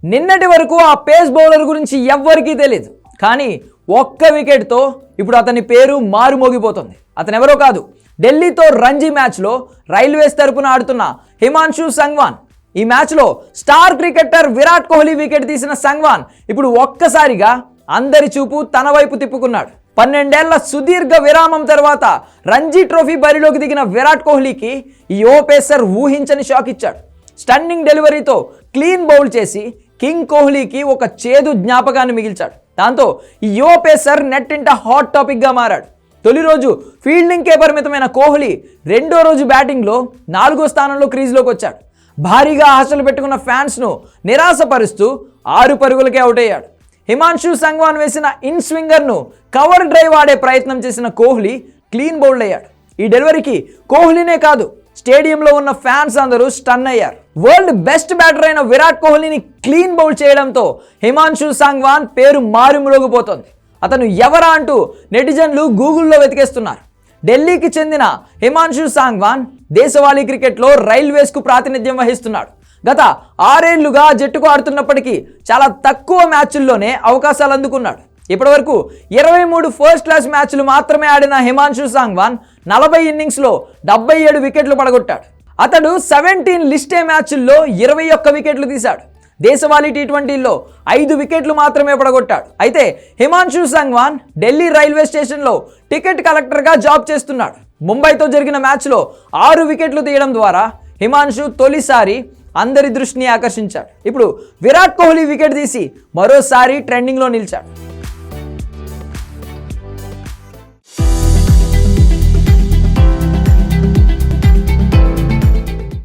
నిన్నటి వరకు ఆ పేస్ బౌలర్ గురించి ఎవ్వరికీ తెలియదు, కానీ ఒక్క వికెట్తో ఇప్పుడు అతని పేరు మారుమోగిపోతుంది. అతను ఎవరో కాదు, ఢిల్లీతో రంజీ మ్యాచ్లో రైల్వేస్ తరపున ఆడుతున్న హిమాన్షు సంగ్వాన్. ఈ మ్యాచ్లో star cricketer Virat Kohli wicket తీసిన సంగ్వాన్ ఇప్పుడు ఒక్కసారిగా అందరి చూపు తన వైపు తిప్పుకున్నాడు. 12 ఏళ్ల సుదీర్ఘ విరామం తర్వాత రంజీ ట్రోఫీ బరిలోకి దిగిన విరాట్ కోహ్లీకి ఈ ఓ పేసర్ ఊహించని షాక్ ఇచ్చాడు. స్టన్నింగ్ డెలివరీతో క్లీన్ బౌల్ చేసి కింగ్ కోహ్లీకి ఒక చేదు జ్ఞాపకాన్ని మిగిల్చాడు. దాంతో ఈ యువ పేసర్ నెట్టింట హాట్ టాపిక్గా మారాడు. తొలి రోజు ఫీల్డింగ్కే పరిమితమైన కోహ్లీ రెండో రోజు బ్యాటింగ్లో 4వ స్థానంలో క్రీజ్లోకి వచ్చాడు. భారీగా ఆశలు పెట్టుకున్న ఫ్యాన్స్ను నిరాశపరుస్తూ 6 పరుగులకే అవుట్ అయ్యాడు. హిమాన్షు సంగ్వాన్ వేసిన ఇన్ స్వింగర్ను కవర్ డ్రైవ్ ఆడే ప్రయత్నం చేసిన కోహ్లీ క్లీన్ బౌల్డ్ అయ్యాడు. ఈ డెలివరీకి కోహ్లీనే కాదు, స్టేడియంలో ఉన్న ఫ్యాన్స్ అందరూ స్టన్ అయ్యారు. వరల్డ్ బెస్ట్ బ్యాటర్ అయిన విరాట్ కోహ్లీని క్లీన్ బౌల్ చేయడంతో హిమాన్షు సంగ్వాన్ పేరు మారుమోగిపోతోంది. అతను ఎవరా అంటూ నెటిజన్లు గూగుల్లో వెతికేస్తున్నారు. ఢిల్లీకి చెందిన హిమాన్షు సంగ్వాన్ దేశవాళీ క్రికెట్లో రైల్వేస్కు ప్రాతినిధ్యం వహిస్తున్నాడు. గత 6 ఏళ్లుగా జట్టుకు ఆడుతున్నప్పటికీ చాలా తక్కువ మ్యాచ్ల్లోనే అవకాశాలు అందుకున్నాడు. ఇప్పటివరకు 23 ఫస్ట్ క్లాస్ మ్యాచ్లు మాత్రమే ఆడిన హిమాన్షు సంగ్వాన్ 40 ఇన్నింగ్స్లో 77 వికెట్లు పడగొట్టాడు. అతడు 17 లిస్ట్ ఏ మ్యాచ్ల్లో 21 వికెట్లు తీశాడు. దేశవాళీ టీ20లో 5 వికెట్లు మాత్రమే పడగొట్టాడు. అయితే హిమాన్షు సంగ్వాన్ ఢిల్లీ రైల్వే స్టేషన్లో టికెట్ కలెక్టర్గా జాబ్ చేస్తున్నాడు. ముంబైతో జరిగిన మ్యాచ్లో 6 వికెట్లు తీయడం ద్వారా హిమాన్షు తొలిసారి అందరి దృష్టిని ఆకర్షించాడు. ఇప్పుడు విరాట్ కోహ్లీ వికెట్ తీసి మరోసారి ట్రెండింగ్లో నిలిచాడు.